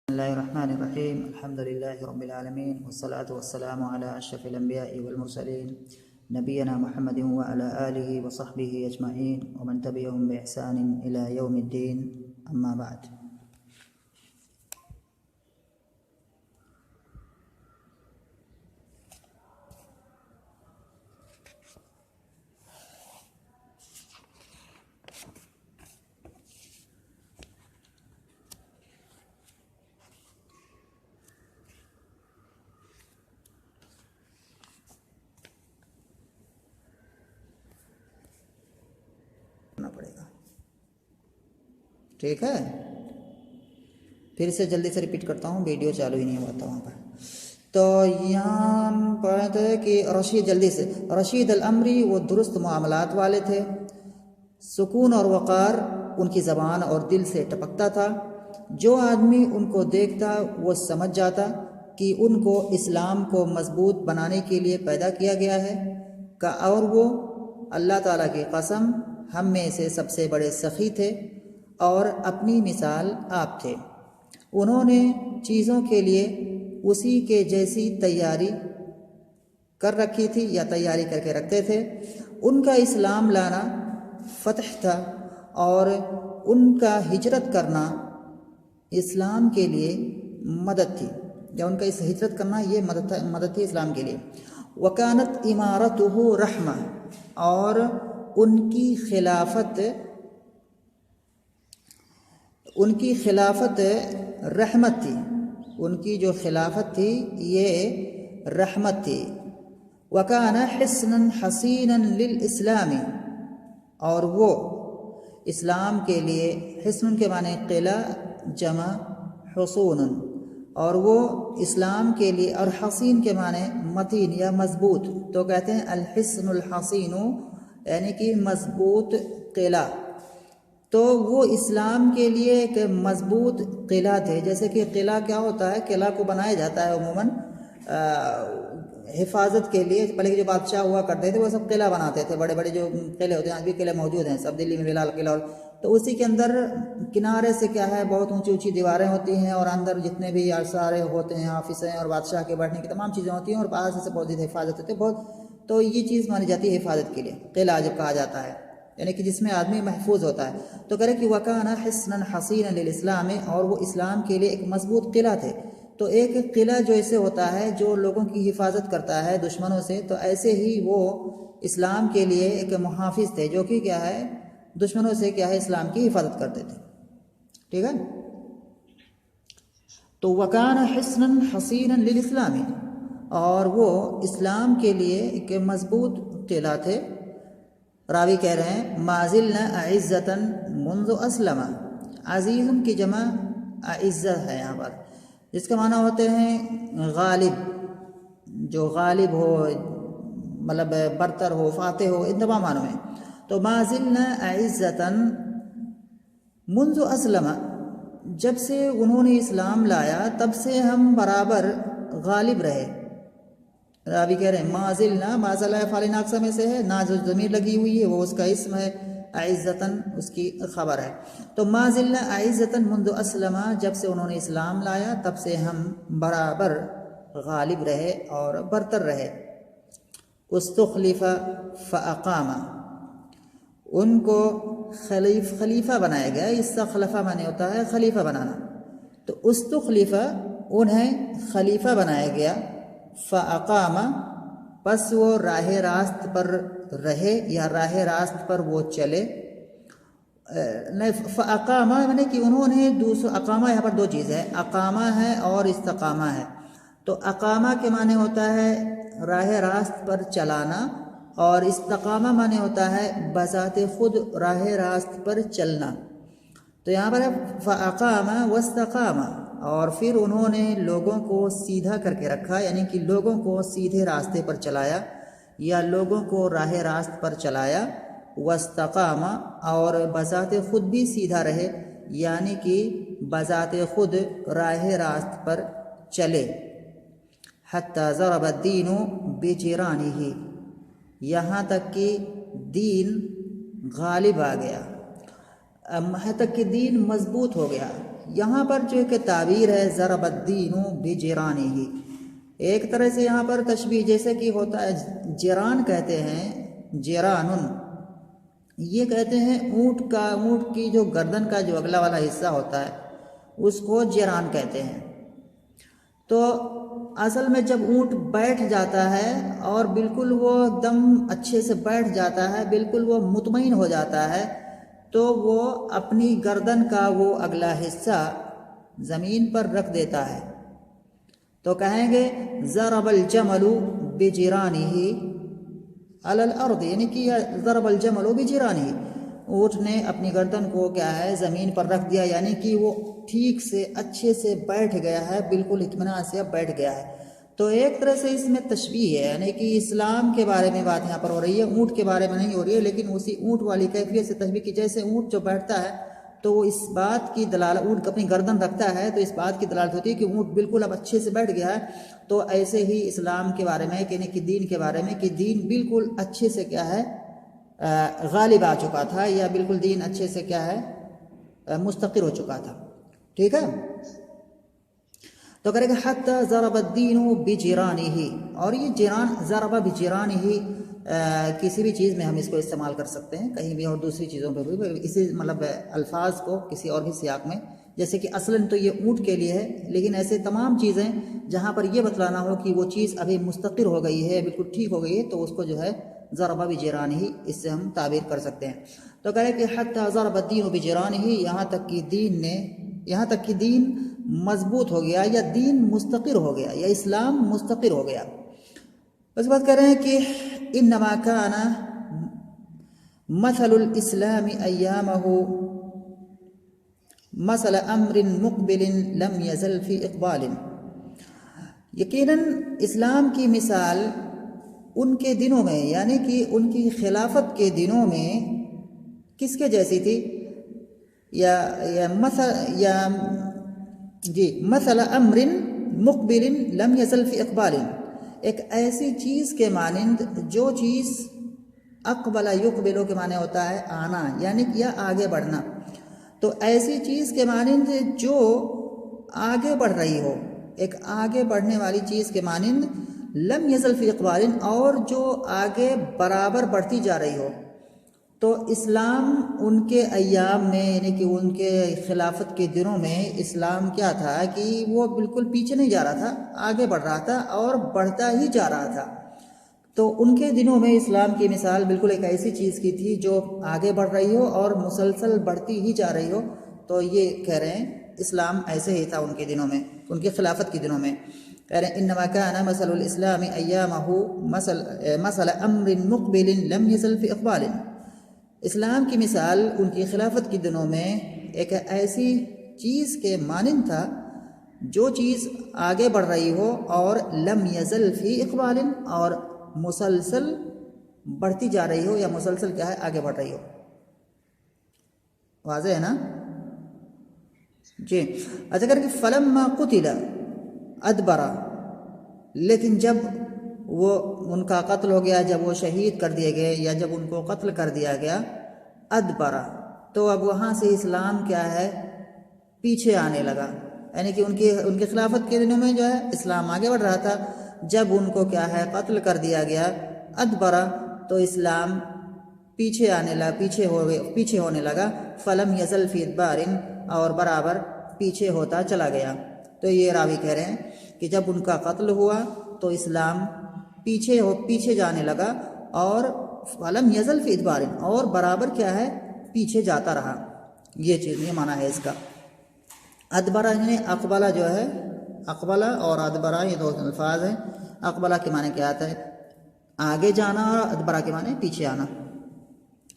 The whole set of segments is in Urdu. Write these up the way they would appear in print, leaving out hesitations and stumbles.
بسم الله الرحمن الرحيم. الحمد لله رب العالمين، والصلاة والسلام على أشرف الأنبياء والمرسلين نبينا محمد وعلى آله وصحبه أجمعين ومن تبعهم بإحسان إلى يوم الدين. أما بعد. پڑے گا ٹھیک ہے. پھر سے جلدی سے ریپیٹ کرتا ہوں، ویڈیو چالو ہی نہیں ہوا تھا وہاں پر. تو یہاں پڑھتے ہیں کہ رشید جلدی سے رشید الامری وہ درست معاملات والے تھے، سکون اور وقار ان کی زبان اور دل سے ٹپکتا تھا. جو آدمی ان کو دیکھتا وہ سمجھ جاتا کہ ان کو اسلام کو مضبوط بنانے کے لیے پیدا کیا گیا ہے. اور وہ اللہ تعالیٰ کی قسم ہم میں سے سب سے بڑے سخی تھے اور اپنی مثال آپ تھے. انہوں نے چیزوں کے لیے اسی کے جیسی تیاری کر رکھی تھی یا تیاری کر کے رکھتے تھے. ان کا اسلام لانا فتح تھا اور ان کا ہجرت کرنا اسلام کے لیے مدد تھی، یا ان کا اس ہجرت کرنا یہ مدد تھی اسلام کے لیے. وکانت امارتہ رحمہ اور ان کی خلافت رحمت تھی. ان کی جو خلافت تھی یہ رحمت تھی. وکان حصنا حصینا للاسلام اور وہ اسلام کے لیے، حصن کے معنی قلعہ جمع حصون، اور وہ اسلام کے لیے، اور حصین کے معنی متین یا مضبوط، تو کہتے ہیں الحصن الحصین یعنی کہ مضبوط قلعہ. تو وہ اسلام کے لیے ایک مضبوط قلعہ تھے. جیسے کہ قلعہ کیا ہوتا ہے، قلعہ کو بنایا جاتا ہے عموماً حفاظت کے لیے. پہلے کے جو بادشاہ ہوا کرتے تھے وہ سب قلعہ بناتے تھے، بڑے بڑے جو قلعے ہوتے ہیں، آج بھی قلعے موجود ہیں سب دلی میں بلال قلعہ. اور تو اسی کے اندر کنارے سے کیا ہے، بہت اونچی اونچی دیواریں ہوتی ہیں، اور اندر جتنے بھی سارے ہوتے ہیں آفس ہیں اور بادشاہ کے بیٹھنے کی تمام چیزیں ہوتی ہیں، اور باہر سے بہت زیادہ حفاظت ہوتی ہے بہت. تو یہ چیز مانی جاتی ہے حفاظت کے لیے قلعہ جب کہا جاتا ہے، یعنی کہ جس میں آدمی محفوظ ہوتا ہے. تو کہہ رہے کہ وکانا حصنا حصینا للاسلام، اور وہ اسلام کے لیے ایک مضبوط قلعہ تھے. تو ایک قلعہ جو ایسے ہوتا ہے جو لوگوں کی حفاظت کرتا ہے دشمنوں سے، تو ایسے ہی وہ اسلام کے لیے ایک محافظ تھے جو کہ کیا ہے، دشمنوں سے کیا ہے، اسلام کی حفاظت کرتے تھے. ٹھیک ہے. تو وکان حصنا حصینا للاسلام، اور وہ اسلام کے لیے ایک مضبوط قلعہ تھے. راوی کہہ رہے ہیں مازلنا اعزتا منذ اسلم. عزیز کی جمع اعزہ ہے یہاں پر، جس کا معنی ہوتے ہیں غالب، جو غالب ہو، مطلب برتر ہو، فاتح ہو، ان تمام معنوں میں. تو مازلنا اعزتا منذ اسلم، جب سے انہوں نے اسلام لایا تب سے ہم برابر غالب رہے. راوی کہہ رہے ہیں مازلنا، مازلہ فعل ناقصہ میں سے ہے، نا جو ضمیر لگی ہوئی ہے وہ اس کا اسم ہے، اعزتاً اس کی خبر ہے. تو مازلنا اعزتاً منذ اسلم، جب سے انہوں نے اسلام لایا تب سے ہم برابر غالب رہے اور برتر رہے. استخلف فاقام، ان کو خلیفہ بنایا گیا. استخلفہ معنی ہوتا ہے خلیفہ بنانا. تو استخلف انہیں خلیفہ بنایا گیا. فاقام پس وہ راہ راست پر رہے یا راہ راست پر وہ چلے. فاقام یعنی کہ انہوں نے اقامہ، یہاں پر دو چیز ہے، اقامہ ہے اور استقامہ ہے. تو اقامہ کے معنی ہوتا ہے راہ راست پر چلانا، اور استقامہ معنی ہوتا ہے بذات خود راہ راست پر چلنا. تو یہاں پر فاقام واستقام، اور پھر انہوں نے لوگوں کو سیدھا کر کے رکھا، یعنی کہ لوگوں کو سیدھے راستے پر چلایا یا لوگوں کو راہ راست پر چلایا. واستقام اور بذات خود بھی سیدھا رہے، یعنی کہ بذات خود راہ راست پر چلے. حتی ضرب الدین بجرانہ، یہاں تک کہ دین غالب آ گیا، یہاں تک کہ دین مضبوط ہو گیا. یہاں پر جو کہ تعبیر ہے ضرب الدین بجرانہ، ایک طرح سے یہاں پر تشبیہ جیسے کہ ہوتا ہے، جیران کہتے ہیں، جیرانن یہ کہتے ہیں اونٹ کی جو گردن کا جو اگلا والا حصہ ہوتا ہے اس کو جیران کہتے ہیں۔ تو اصل میں جب اونٹ بیٹھ جاتا ہے اور بالکل وہ ایک دم اچھے سے بیٹھ جاتا ہے، بالکل وہ مطمئن ہو جاتا ہے، تو وہ اپنی گردن کا وہ اگلا حصہ زمین پر رکھ دیتا ہے، تو کہیں گے ضرب الجمل بجرانہ علی الارض، یعنی کہ ضرب الجمل بجرانہ، اونٹ نے اپنی گردن کو کیا ہے زمین پر رکھ دیا، یعنی کہ وہ ٹھیک سے اچھے سے بیٹھ گیا ہے، بالکل اطمینان سے بیٹھ گیا ہے۔ تو ایک طرح سے اس میں تشبیہ ہے، یعنی کہ اسلام کے بارے میں بات یہاں پر ہو رہی ہے، اونٹ کے بارے میں نہیں ہو رہی ہے، لیکن اسی اونٹ والی کیفیت سے تشبیہ کی، جیسے اونٹ جو بیٹھتا ہے تو وہ اس بات کی دلالت، اونٹ اپنی گردن رکھتا ہے تو اس بات کی دلالت ہوتی ہے کہ اونٹ بالکل اب اچھے سے بیٹھ گیا ہے۔ تو ایسے ہی اسلام کے بارے میں، یعنی کہ دین کے بارے میں، کہ دین بالکل اچھے سے کیا ہے غالب آ چکا تھا، یا بالکل دین اچھے سے کیا ہے مستقر ہو چکا تھا، ٹھیک ہے۔ تو کرے گا حتی ضرب الدین بجرانہ، اور یہ جیران ضرب بجرانہ کسی بھی چیز میں ہم اس کو استعمال کر سکتے ہیں، کہیں بھی اور دوسری چیزوں پہ بھی اسی مطلب الفاظ کو کسی اور بھی سیاق میں، جیسے کہ اصلاً تو یہ اونٹ کے لیے ہے، لیکن ایسے تمام چیزیں جہاں پر یہ بتلانا ہو کہ وہ چیز ابھی مستقر ہو گئی ہے، بالکل ٹھیک ہو گئی ہے، تو اس کو جو ہے ضرب بجرانہ اس سے ہم تعبیر کر سکتے ہیں۔ تو کہے کہ حتی ضرب الدین بجرانہ، یہاں تک کہ دین مضبوط ہو گیا، یا دین مستقر ہو گیا، یا اسلام مستقر ہو گیا۔ اس بات کہہ رہے ہیں کہ انما کان مثل الاسلام ایامہ مثل امر مقبل لم یزل فی اقبال، یقیناً اسلام کی مثال ان کے دنوں میں، یعنی کہ ان کی خلافت کے دنوں میں کس کے جیسی تھی، مثل امر مقبل لم یزل فی اقبال، ایک ایسی چیز کے مانند جو چیز اقبل یقبلو کے معنی ہوتا ہے آنا، یعنی کہ یا آگے بڑھنا، تو ایسی چیز کے مانند جو آگے بڑھ رہی ہو، ایک آگے بڑھنے والی چیز کے مانند، لم یزل فی اقبال، اور جو آگے برابر بڑھتی جا رہی ہو۔ تو اسلام ان کے ایام میں، یعنی کہ ان کے خلافت کے دنوں میں اسلام کیا تھا کہ وہ بالکل پیچھے نہیں جا رہا تھا، آگے بڑھ رہا تھا اور بڑھتا ہی جا رہا تھا۔ تو ان کے دنوں میں اسلام کی مثال بالکل ایک ایسی چیز کی تھی جو آگے بڑھ رہی ہو اور مسلسل بڑھتی ہی جا رہی ہو۔ تو یہ کہہ رہے ہیں اسلام ایسے ہی تھا ان کے دنوں میں، ان کی خلافت کے دنوں میں۔ کہہ رہے ہیں انما کان مثل الاسلام ایامہ مثل امر مقبل لم یزل فی اقبال، اسلام کی مثال ان کی خلافت کے دنوں میں ایک ایسی چیز کے مانند تھا جو چیز آگے بڑھ رہی ہو اور لم یزل فی اقبال، اور مسلسل بڑھتی جا رہی ہو، یا مسلسل کیا ہے آگے بڑھ رہی ہو۔ واضح ہے نا جی۔ اچھا کر کے فلما قتل ادبر، لیکن جب وہ ان کا قتل ہو گیا، جب وہ شہید کر دیے گئے، یا جب ان کو قتل کر دیا گیا، ادبر، تو اب وہاں سے اسلام کیا ہے پیچھے آنے لگا، یعنی کہ ان کی خلافت کے دنوں میں جو ہے اسلام آگے بڑھ رہا تھا، جب ان کو کیا ہے قتل کر دیا گیا ادبر، تو اسلام پیچھے ہونے لگا، فلم یزل فی ادبار، اور برابر پیچھے ہوتا چلا گیا۔ تو یہ راوی کہہ رہے ہیں کہ جب ان کا قتل ہوا تو اسلام پیچھے جانے لگا، اور فلم یزل فی ادبار، اور برابر کیا ہے پیچھے جاتا رہا۔ یہ معنی ہے اس کا۔ ادبرہ یعنی اقبلہ جو ہے، اقبلہ اور ادبرہ یہ دو الفاظ ہیں۔ اقبلہ کے معنی کیا آتا ہے آگے جانا، اور ادبرہ کے معنی پیچھے آنا۔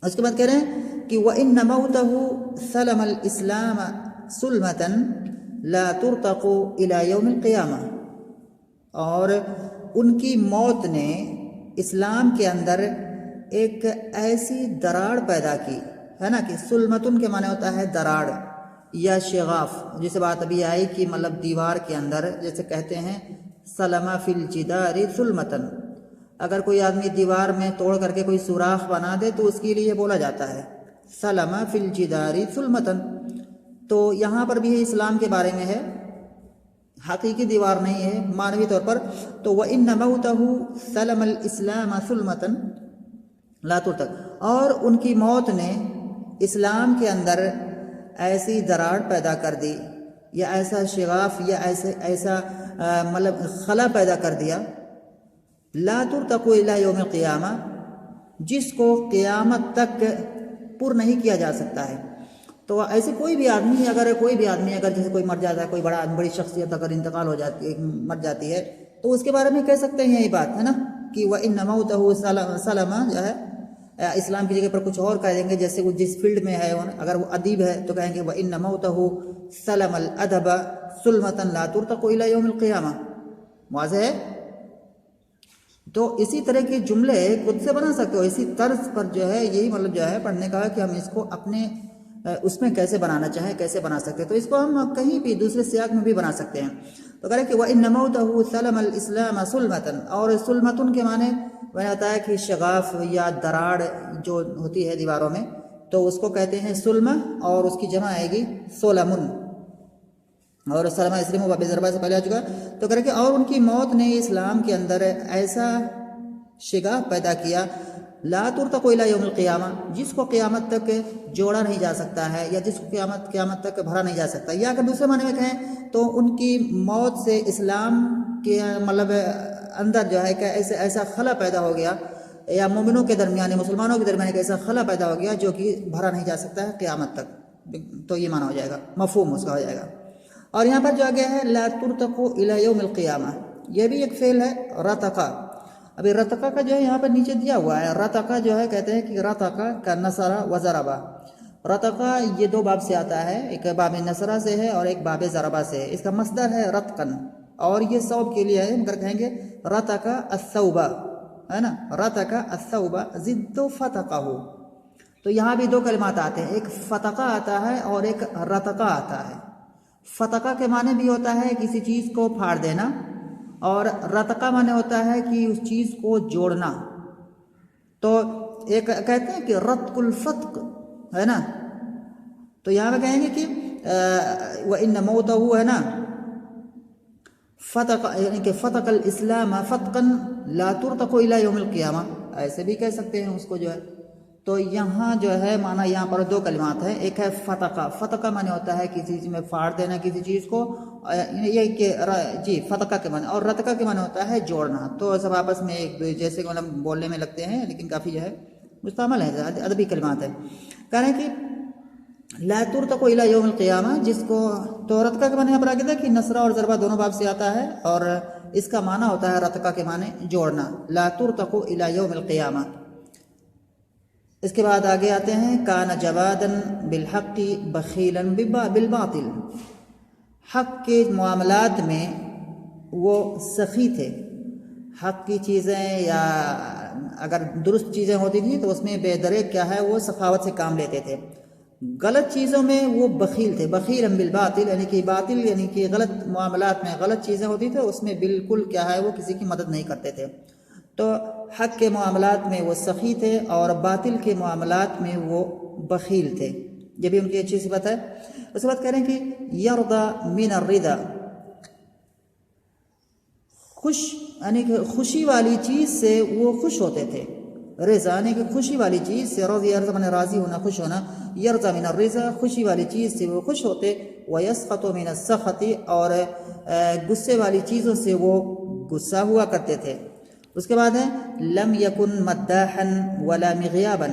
اس کے بعد کہہ رہے ہیں کہ وَإِنَّ مَوْتَهُ سَلَمَ الْإِسْلَامَ سُلْمَةً لَا تُرْتَقُ إِلَى يَوْمِ الْقِيَامَةِ، اور ان کی موت نے اسلام کے اندر ایک ایسی دراڑ پیدا کی ہے نا، کہ سلمتن کے معنی ہوتا ہے دراڑ یا شغاف، جسے بات ابھی آئی کہ مطلب دیوار کے اندر، جیسے کہتے ہیں سلمہ فی الجدار سلمتن، اگر کوئی آدمی دیوار میں توڑ کر کے کوئی سوراخ بنا دے تو اس کے لیے بولا جاتا ہے سلمہ فی الجدار سلمتن۔ تو یہاں پر بھی اسلام کے بارے میں ہے، حقیقی دیوار نہیں ہے معنوی طور پر. تو وَإِنَّ مَوْتَهُ سَلَمَ الْإِسْلَامَ ثُلْمَةً لَا تُرْتَقَ، اور ان کی موت نے اسلام کے اندر ایسی دراڑ پیدا کر دی، یا ایسا شغاف، یا ایسا مطلب خلا پیدا کر دیا، لا ترتق الی یوم القیامہ، جس کو قیامت تک پر نہیں کیا جا سکتا ہے. تو ایسے کوئی بھی آدمی اگر جیسے کوئی مر جاتا ہے، کوئی بڑی شخصیت اگر انتقال ہو جاتی ہے، مر جاتی ہے، تو اس کے بارے میں کہہ سکتے ہیں یہی بات ہے نا کہ وَإِنَّ مَوْتَهُ سَلَمَ جو ہے اسلام کی جگہ پر کچھ اور کہہ دیں گے، جیسے وہ جس فیلڈ میں ہے، اگر وہ ادیب ہے تو کہیں گے وَإِنَّ مَوْتَهُ سَلَمَ الْأَدَبَ سُلْمَةً لَا تُرْتَقُ إِلَى يَوْمِ الْقِيَامَةِ. واضح ہے؟ تو اسی طرح کے جملے خود سے بنا سکتے ہو، اسی طرز پر جو ہے یہی مطلب جو ہے پڑھنے کا کہ ہم اس کو اپنے اس میں کیسے بنانا چاہیں کیسے بنا سکتے ہیں. تو اس کو ہم کہیں بھی دوسرے سیاق میں بھی بنا سکتے ہیں. تو کہہ رہے کہ وَإِنَّ مَوْتَهُ سَلَمَ الْإِسْلَامَ سُلْمَةً، اور سلمتن کے معنی میں نے بتایا کہ شغاف یا دراڑ جو ہوتی ہے دیواروں میں، تو اس کو کہتے ہیں سلمہ، اور اس کی جمع آئے گی سولمن، اور سلمہ اسلم و ضربہ سے پہلے آ چکا. تو کہہ رہے کہ اور ان کی موت نے اسلام کے اندر ایسا شگاف پیدا کیا، لا ترتق الی یوم القیامہ، جس کو قیامت تک جوڑا نہیں جا سکتا ہے، یا جس کو قیامت تک بھرا نہیں جا سکتا. یا اگر دوسرے معنی میں کہیں تو ان کی موت سے اسلام کے مطلب اندر جو ہے کہ ایسا خلا پیدا ہو گیا، یا مومنوں کے درمیان، مسلمانوں کے درمیان ایک ایسا خلا پیدا ہو گیا جو کہ بھرا نہیں جا سکتا ہے قیامت تک. تو یہ معنی ہو جائے گا، مفہوم اس کا ہو جائے گا. اور یہاں پر جو آگے ہے لا ترتق الی یوم القیامہ، یہ بھی ایک فعل ہے رتقا. ابھی رتقا کا جو ہے یہاں پر نیچے دیا ہوا ہے، رتقا جو ہے کہتے ہیں کہ رتقا کا نصرہ و ضربہ. رتقا یہ دو باب سے آتا ہے، ایک باب نصرہ سے ہے اور ایک باب ضربہ سے ہے. اس کا مصدر ہے رتقن، اور یہ ثوب کے لیے ہے، مگر کہیں گے رتقا الثوبہ، ہے نا، رتقا الثوبہ ضد فتقہ. تو یہاں بھی دو کلمات آتے ہیں، ایک فتقہ آتا ہے اور ایک رتقا آتا ہے. فتقہ کے معنی بھی ہوتا ہے کسی چیز کو پھاڑ دینا، اور رتقہ معنی ہوتا ہے کہ اس چیز کو جوڑنا. تو ایک کہتے ہیں کہ رتق الفتق، ہے نا. تو یہاں پہ کہیں گے کہ وَإِنَّ مَوْتَهُ، ہے نا، فتق، یعنی کہ فتق الاسلام فتقا لا ترتق الى یوم القیامہ، ایسے بھی کہہ سکتے ہیں اس کو جو ہے. تو یہاں جو ہے معنی یہاں پر دو کلمات ہیں، ایک ہے فتقہ. فتقہ معنی ہوتا ہے کسی چیز میں پھاڑ دینا کسی چیز کو، یہ کہ جی فتقہ کے معنی، اور رتقہ کے معنی ہوتا ہے جوڑنا. تو سب آپس میں ایک جیسے کہ مطلب بولنے میں لگتے ہیں، لیکن کافی جو ہے مستعمل ہے، ادبی کلمات ہے. کہہ رہے ہیں کہ لا ترتق الی یوم القیامہ، جس کو تو رتقہ کے معنی یہاں پر آگے تھا کہ نصرہ اور ضربہ دونوں باب سے آتا ہے، اور اس کا معنی ہوتا ہے رتقہ کے معنی جوڑنا، لا ترتق الی یوم القیامہ. اس کے بعد آگے آتے ہیں کان جوادا بالحق بخیلا بالباطل، حق کے معاملات میں وہ سخی تھے. حق کی چیزیں یا اگر درست چیزیں ہوتی تھیں تو اس میں بے دریغ کیا ہے وہ سخاوت سے کام لیتے تھے. غلط چیزوں میں وہ بخیل تھے، بخیلا بالباطل، یعنی کہ باطل یعنی کہ غلط معاملات میں غلط چیزیں ہوتی تھیں اس میں بالکل کیا ہے وہ کسی کی مدد نہیں کرتے تھے. تو حق کے معاملات میں وہ سخی تھے اور باطل کے معاملات میں وہ بخیل تھے. یہ بھی ان کی اچھی صفت ہے. اس کے بعد کہہ رہے ہیں کہ یرضا من الرضا، خوش یعنی کہ خوشی والی چیز سے وہ خوش ہوتے تھے. رضا یعنی کہ خوشی والی چیز سے، رضی یرضا من راضی ہونا خوش ہونا، یرضا من الرضا خوشی والی چیز سے وہ خوش ہوتے. ویسخط من السخط، اور غصے والی چیزوں سے وہ غصہ ہوا کرتے تھے. اس کے بعد ہے لم یکن مداحا ولا مغیابا،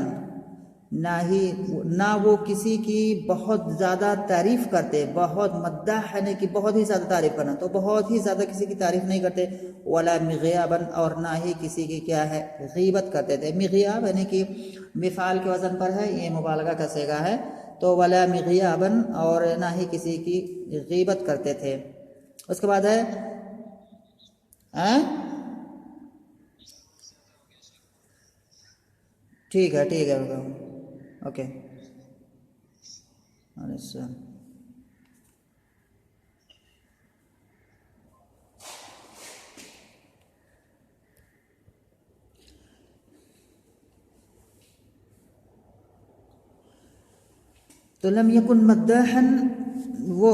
نہ وہ کسی کی بہت زیادہ تعریف کرتے، بہت مداح یعنی کہ بہت ہی زیادہ تعریف کرنا، تو بہت ہی زیادہ کسی کی تعریف نہیں کرتے. ولا مغیابا، اور نہ ہی کسی کی کیا ہے غیبت کرتے تھے. مغیاب یعنی کہ مفعال کے وزن پر ہے، یہ مبالغہ کا صیغہ ہے. تو ولا مغیابا، اور نہ ہی کسی کی غیبت کرتے تھے. اس کے بعد ہے ٹھیک ہے اوکے. تو لم یکن مداحا وہ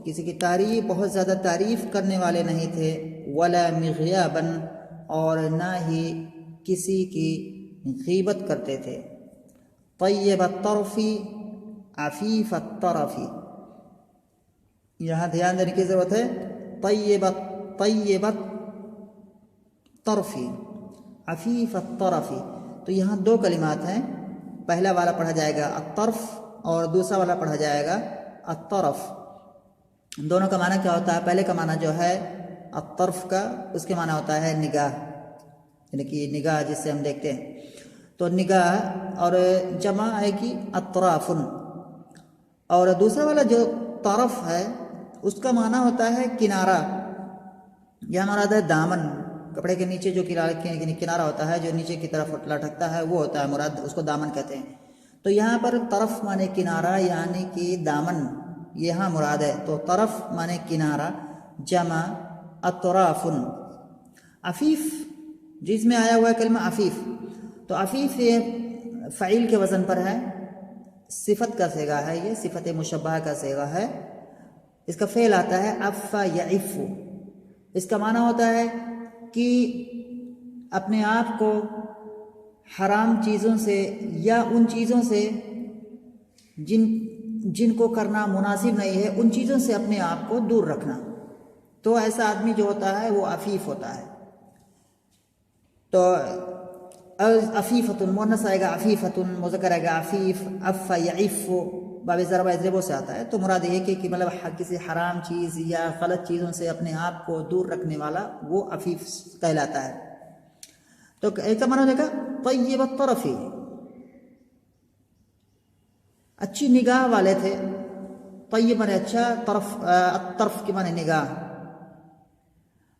کسی کی تعریف بہت زیادہ تعریف کرنے والے نہیں تھے، ولا مغیابا اور نہ ہی کسی کی غیبت کرتے تھے۔ طیب الطرف عفیف الطرف، یہاں دھیان دینے کی ضرورت ہے۔ طیب الطرف عفیف الطرف، تو یہاں دو کلمات ہیں، پہلا والا پڑھا جائے گا الطرف اور دوسرا والا پڑھا جائے گا الطرف۔ دونوں کا معنی کیا ہوتا ہے؟ پہلے کا معنی جو ہے الطرف کا، اس کے معنی ہوتا ہے نگاہ، یعنی کہ نگاہ جس سے ہم دیکھتے ہیں، تو نگاہ، اور جمع ہے کہ اطراف، اور دوسرا والا جو طرف ہے اس کا معنی ہوتا ہے کنارہ، یا مراد ہے دامن، کپڑے کے نیچے جو کنارہ ہوتا ہے جو نیچے کی طرف لٹکتا ہے وہ ہوتا ہے مراد، اس کو دامن کہتے ہیں۔ تو یہاں پر طرف مانے کنارہ یعنی کہ دامن یہاں مراد ہے، تو طرف مانے کنارہ، جمع اطراف۔ عفیف جس میں آیا ہوا ہے کلمہ عفیف، تو عفیف یہ فعیل کے وزن پر ہے، صفت کا صیغہ ہے، یہ صفت مشبہہ کا صیغہ ہے، اس کا فعل آتا ہے عف یعف، اس کا معنی ہوتا ہے کہ اپنے آپ کو حرام چیزوں سے یا ان چیزوں سے جن کو کرنا مناسب نہیں ہے ان چیزوں سے اپنے آپ کو دور رکھنا، تو ایسا آدمی جو ہوتا ہے وہ عفیف ہوتا ہے۔ تو عفیفۃ مؤنث آئے گا عفیفۃ، مذکر آئے گا عفیف، عف یعف باب ضرب یضرب سے آتا ہے، تو مراد یہ کہ مطلب کسی حرام چیز یا غلط چیزوں سے اپنے آپ کو دور رکھنے والا وہ عفیف کہلاتا ہے۔ تو ایک معنی ہو جائے گا طیب الطرف، اچھی نگاہ والے تھے، طیب مانے اچھا، طرف کی مانے نگاہ،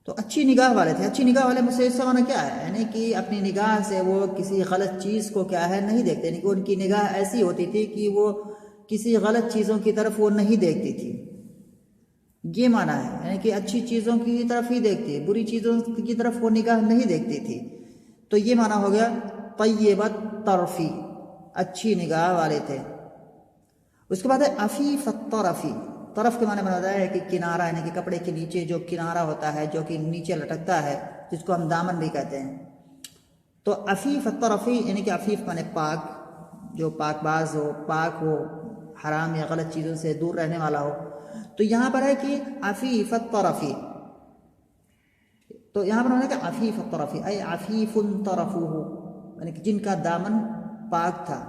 تو اچھی نگاہ والے تھے۔ اچھی نگاہ والے سے اس کا معنی کیا ہے؟ یعنی کہ اپنی نگاہ سے وہ کسی غلط چیز کو کیا ہے نہیں دیکھتے، یعنی کہ ان کی نگاہ ایسی ہوتی تھی کہ وہ کسی غلط چیزوں کی طرف وہ نہیں دیکھتی تھی، یہ معنی ہے، یعنی کہ اچھی چیزوں کی طرف ہی دیکھتی، بری چیزوں کی طرف وہ نگاہ نہیں دیکھتی تھی، تو یہ معنی ہو گیا طیب الطرف، اچھی نگاہ والے تھے۔ اس کے بعد ہے عفیف الطرف، طرف کے معنی بناتا ہے کہ کنارہ، یعنی کہ کپڑے کے نیچے جو کنارہ ہوتا ہے جو کہ نیچے لٹکتا ہے جس کو ہم دامن بھی کہتے ہیں، تو عفیف الطرف یعنی کہ عفیف معنی پاک، جو پاک باز ہو، پاک ہو، حرام یا غلط چیزوں سے دور رہنے والا ہو، تو یہاں پر ہے کہ عفیف الطرف، تو یہاں پر ہونا کہ عفیف الطرف اے عفیف طرفہ، یعنی کہ جن کا دامن پاک تھا،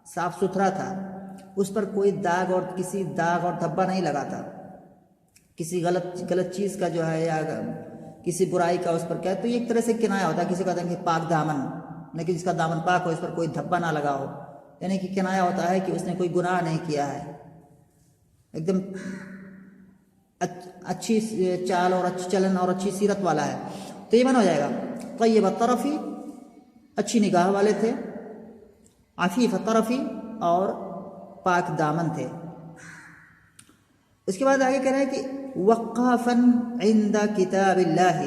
صاف ستھرا تھا، اس پر کوئی داغ اور کسی داغ اور دھبا نہیں لگا تھا، کسی غلط چیز کا جو ہے یا کسی برائی کا اس پر کیا، تو یہ ایک طرح سے کنایا ہوتا ہے، کسی کو کہتے ہیں کہ پاک دامن، لیکن جس کا دامن پاک ہو، اس پر کوئی دھبا نہ لگا ہو، یعنی کہ کنایا ہوتا ہے کہ اس نے کوئی گناہ نہیں کیا ہے، ایک دم اچھی چال اور اچھی چلن اور اچھی سیرت والا ہے، تو یہ معنی ہو جائے گا طیب الطرف، اچھی نگاہ والے تھے، عفیف الطرف اور پاک دامن تھے۔ اس کے بعد آگے کہہ رہے ہیں کہ وقافا عند کتاب اللہ،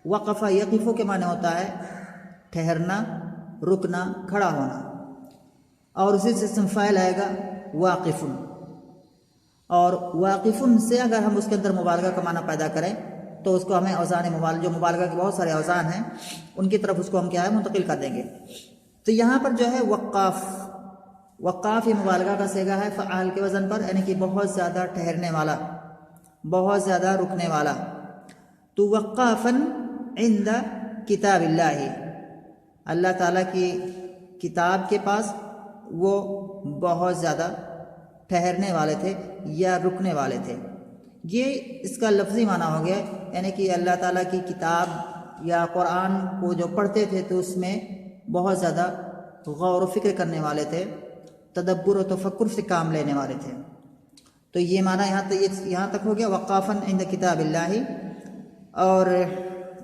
وقفہ یقفو کے معنی ہوتا ہے ٹھہرنا، رکنا، کھڑا ہونا، اور اسی سے اسم فاعل آئے گا واقف، اور واقف سے اگر ہم اس کے اندر مبالغہ کا معنی پیدا کریں تو اس کو ہمیں اوزان مبالغہ، جو مبالغہ کے بہت سارے اوزان ہیں ان کی طرف اس کو ہم کیا ہے منتقل کر دیں گے۔ تو یہاں پر جو ہے وقاف، وقاف یہ مبالغہ کا صیغہ ہے فعال کے وزن پر، یعنی کہ بہت زیادہ ٹھہرنے والا، بہت زیادہ رکنے والا، تو وقافا عند کتاب اللہ، اللہ تعالیٰ کی کتاب کے پاس وہ بہت زیادہ ٹھہرنے والے تھے یا رکنے والے تھے۔ یہ اس کا لفظی معنی ہو گیا، یعنی کہ اللہ تعالیٰ کی کتاب یا قرآن کو جو پڑھتے تھے تو اس میں بہت زیادہ غور و فکر کرنے والے تھے، تدبر و تفکر سے کام لینے والے تھے، تو یہ معنی یہاں تک ہو گیا وقافا عند کتاب اللہ۔ اور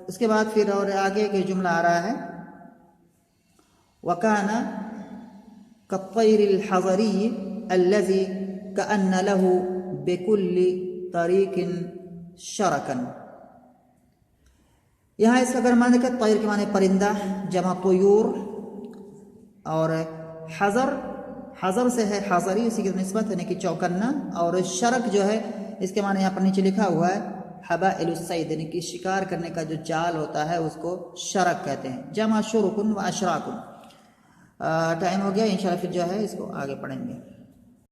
اس کے بعد پھر اور آگے کے جملہ آ رہا ہے وَكَانَ كَالطَّيْرِ الْحَضَرِيِّ الَّذِي كَأَنَّ لَهُ بِكُلِّ طَرِيقٍ شَرَكًا، یہاں اس کا اگر معنی کہ طیر کے معنی پرندہ، جمع طیور، اور حضر، حضر سے ہے حضری، اسی کی نسبت یعنی کہ چوکنا، اور شرک جو ہے اس کے معنی یہاں پر نیچے لکھا ہوا ہے حبائل الصید، یعنی کہ شکار کرنے کا جو جال ہوتا ہے اس کو شرک کہتے ہیں، جمع شرکن و اشراکن۔ ٹائم ہو گیا، انشاءاللہ پھر جو ہے اس کو آگے پڑھیں گے۔